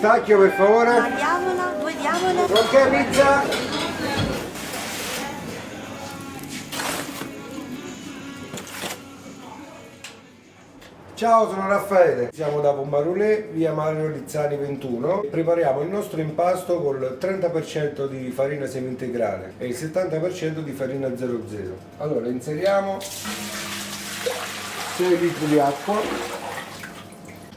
pistacchio per favore. Tagliamola, due diamole. Ok, pizza. Ciao, sono Raffaele, siamo da Pommarolè, via Mario Lizzani 21. Prepariamo il nostro impasto col 30% di farina semi-integrale e il 70% di farina 00. Allora, inseriamo 6 litri di acqua,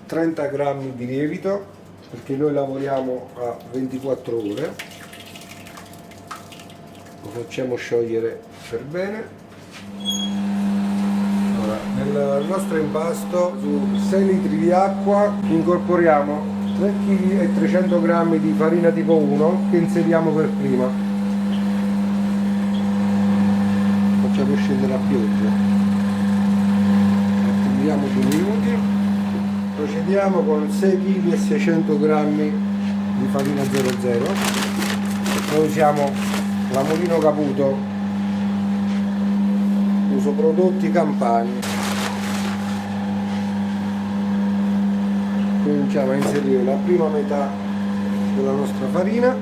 30 grammi di lievito, perché noi lavoriamo a 24 ore. Lo facciamo sciogliere per bene. Nel nostro impasto, su 6 litri di acqua, incorporiamo 3 kg e 300 g di farina tipo 1 che inseriamo per prima. Facciamo scendere a pioggia. Attendiamo 2 minuti. Procediamo con 6 kg e 600 g di farina 00. Noi usiamo la Mulino Caputo. Uso prodotti campani. Cominciamo a inserire la prima metà della nostra farina.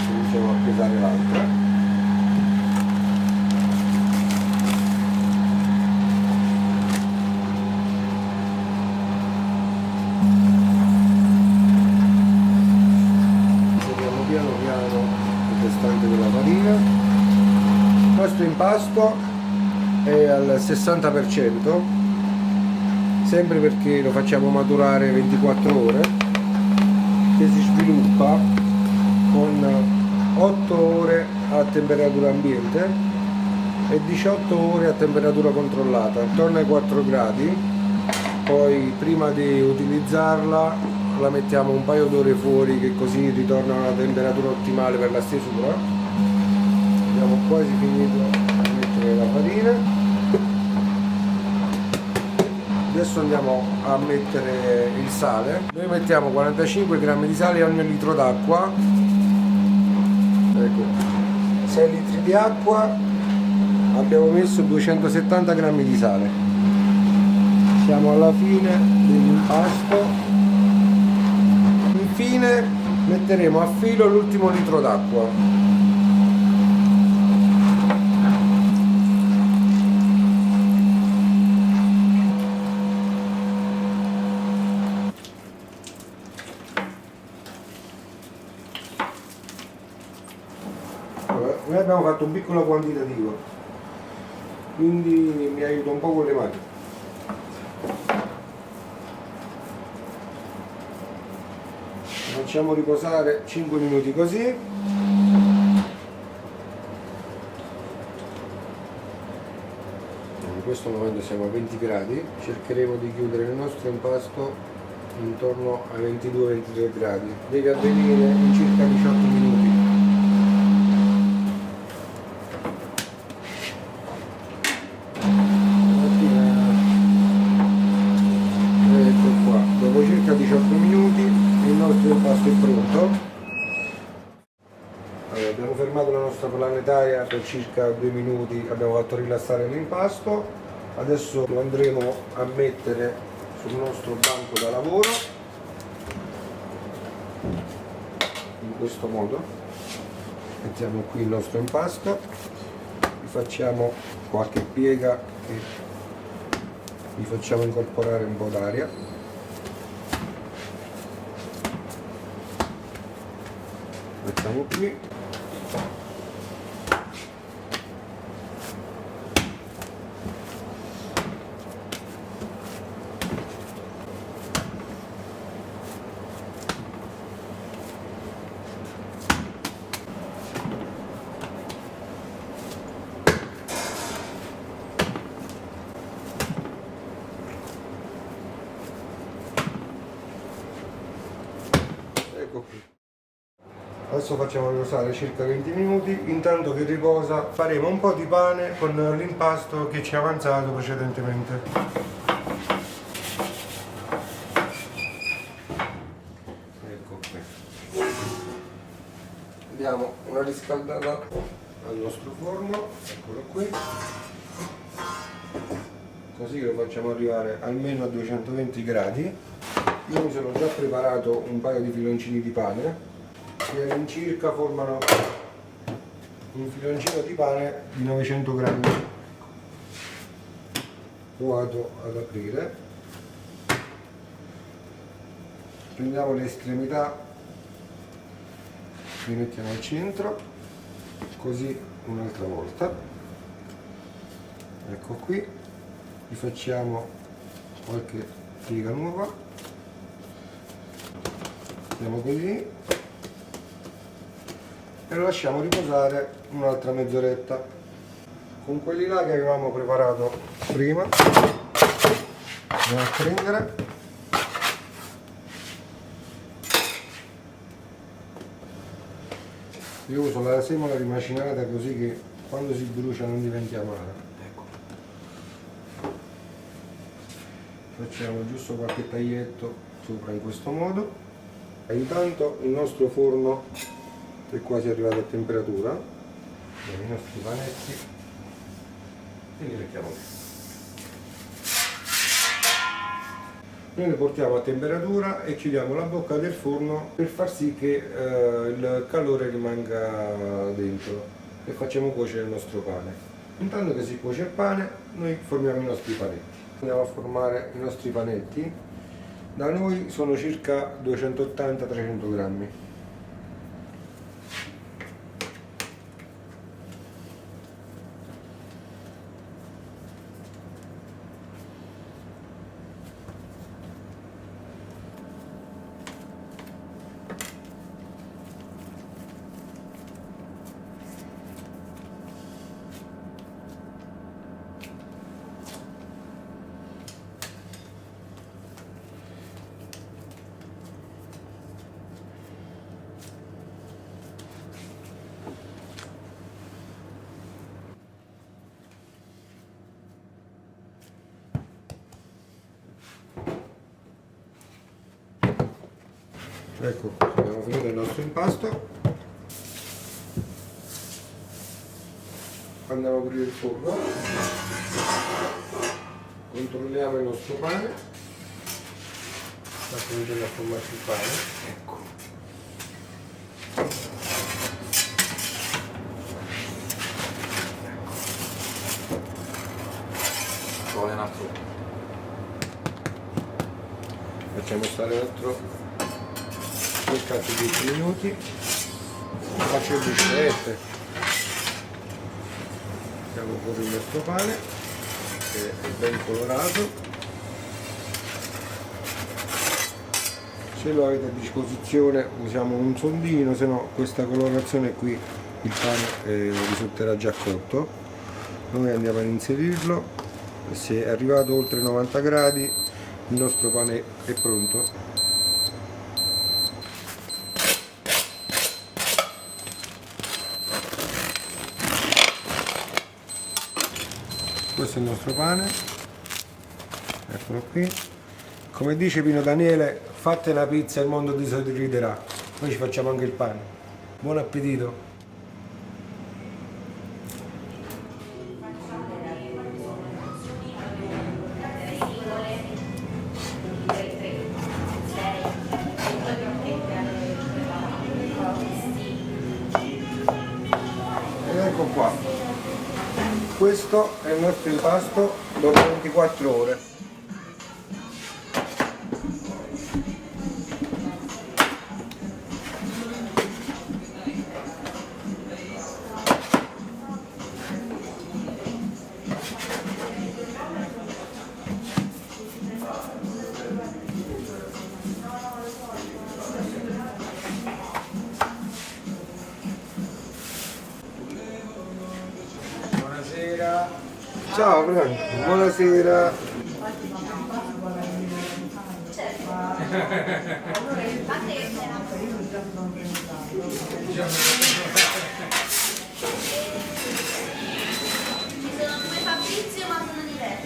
Cominciamo a pesare l'altra. Piano piano il restante della farina. Il nostro impasto è al 60%, sempre perché lo facciamo maturare 24 ore, che si sviluppa con 8 ore a temperatura ambiente e 18 ore a temperatura controllata, attorno ai 4 gradi. Poi prima di utilizzarla la mettiamo un paio d'ore fuori, che così ritorna a una temperatura ottimale per la stesura. Abbiamo quasi finito di mettere la farina. Adesso andiamo a mettere il sale. Noi mettiamo 45 grammi di sale a ogni litro d'acqua. Ecco, 6 litri di acqua, abbiamo messo 270 grammi di sale. Siamo alla fine dell'impasto. Infine metteremo a filo l'ultimo litro d'acqua. Allora, noi abbiamo fatto un piccolo quantitativo, quindi mi aiuta un po' con le mani. Facciamo riposare 5 minuti così. In questo momento siamo a 20 gradi, cercheremo di chiudere il nostro impasto intorno ai 22-23 gradi. Deve avvenire in circa 18 minuti. Ecco qua, dopo circa 18 minuti il nostro impasto è pronto. Allora, abbiamo fermato la nostra planetaria per circa 2 minuti, abbiamo fatto rilassare l'impasto. Adesso lo andremo a mettere sul nostro banco da lavoro, in questo modo. Mettiamo qui il nostro impasto, gli facciamo qualche piega e gli facciamo incorporare un po' d'aria. Mettiamo qui. Ecco qui. Adesso facciamo riposare circa 20 minuti, intanto che riposa faremo un po' di pane con l'impasto che ci è avanzato precedentemente. Ecco qui. Diamo una riscaldata al nostro forno, eccolo qui, così che lo facciamo arrivare almeno a 220 gradi. Io mi sono già preparato un paio di filoncini di pane che all'incirca formano un filoncino di pane di 900 grammi. Lo vado ad aprire, prendiamo le estremità, li mettiamo al centro, così un'altra volta, ecco qui, gli facciamo qualche piega nuova, mettiamo così e lo lasciamo riposare un'altra mezz'oretta. Con quelli là che avevamo preparato prima andiamo a prendere, io uso la semola rimacinata così che quando si brucia non diventi amara. Ecco. Facciamo giusto qualche taglietto sopra in questo modo. Intanto il nostro forno è quasi arrivato a temperatura, abbiamo i nostri panetti e li mettiamo qui. Noi li portiamo a temperatura e chiudiamo la bocca del forno per far sì che il calore rimanga dentro e facciamo cuocere il nostro pane. Intanto che si cuoce il pane, noi formiamo i nostri panetti. Andiamo a formare i nostri panetti. Da noi sono circa 280-300 grammi. Ecco, abbiamo finito il nostro impasto, andiamo a aprire il forno, controlliamo il nostro pane, sta cominciando a formarsi il pane, ecco. Vuole un altro. Facciamo stare un altro circa 10 minuti, faccio il bruscelette, mettiamo fuori il nostro pane che è ben colorato. Se lo avete a disposizione usiamo un sondino, se no questa colorazione qui il pane risulterà già cotto. Noi andiamo ad inserirlo, se è arrivato oltre 90 gradi il nostro pane è pronto. Questo è il nostro pane, eccolo qui. Come dice Pino Daniele, fatte una pizza il mondo ti sorriderà. Noi ci facciamo anche il pane. Buon appetito! Ed ecco qua. Questo è il nostro impasto dopo 24 ore. Ciao Franco, buonasera. Ci sono come Fabrizio ma sono diversi,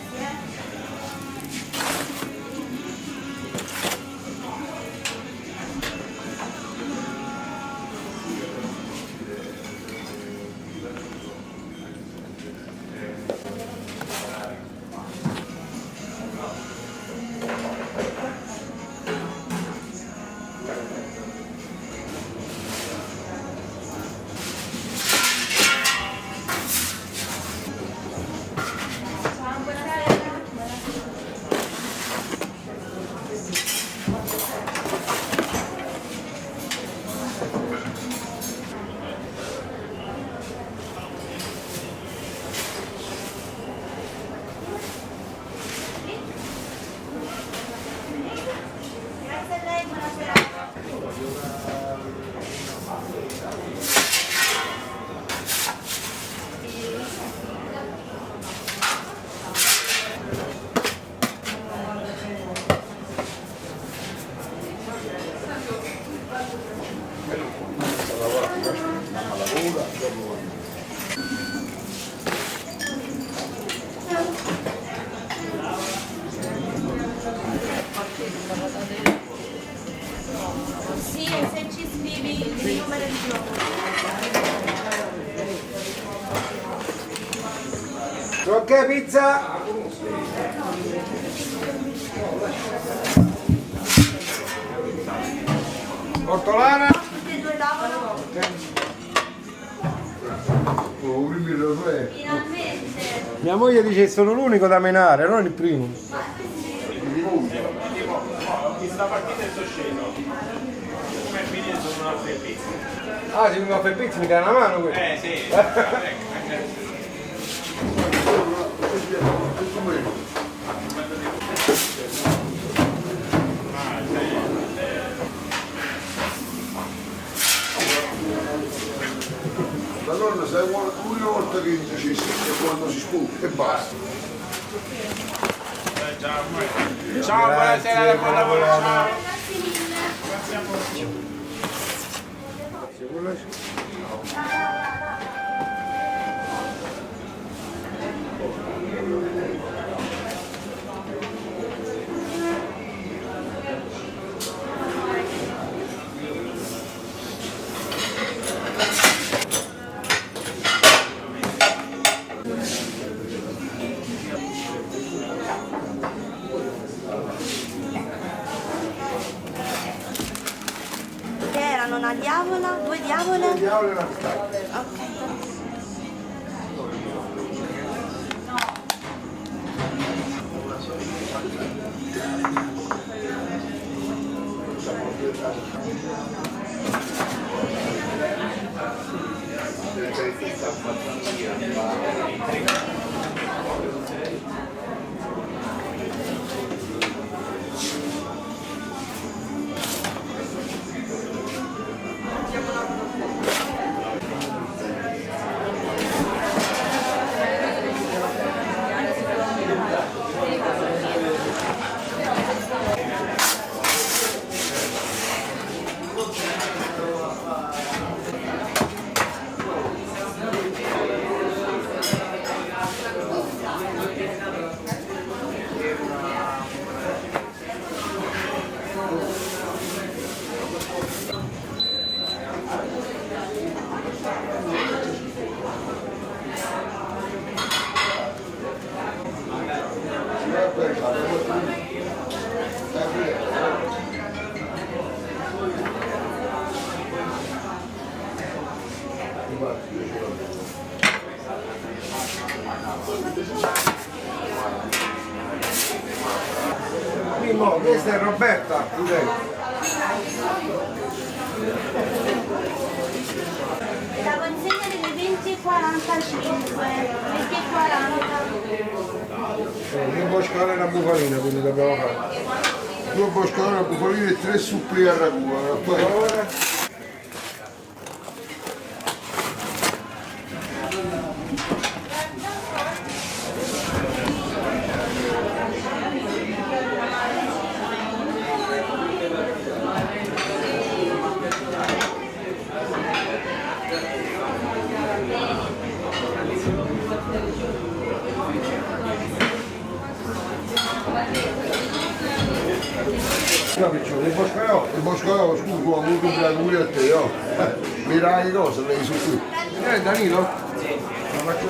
Ok, pizza? Ortolana? Tutte e due tavole. Finalmente. Mia moglie dice che sono l'unico da menare, non il primo. Questa partita è sceso. Come finire sono una pizza. Ah, se mi fa pizza mi dai una mano quello? Sì. La nonna sai una volta che dice sì e quando si sputa e basta. Ciao, buonasera, buon lavoro, ciao. Grazie mille. Grazie a voi. Che erano una diavola, due diavole? Diavolo e una scala. Ok. Mimmo, questa è Roberta, direi. La consegna delle 20:45. 20:40. Due boscone e una bufalina, quindi dobbiamo fare. 2 boscone, una bufalina e 3 suppli a ragù. Poi Ora. No, piccione, il boscone. il boscone, scusa, ho avuto un piano pure a te, oh. Mi dai cosa, lei su qui. Danilo? La faccio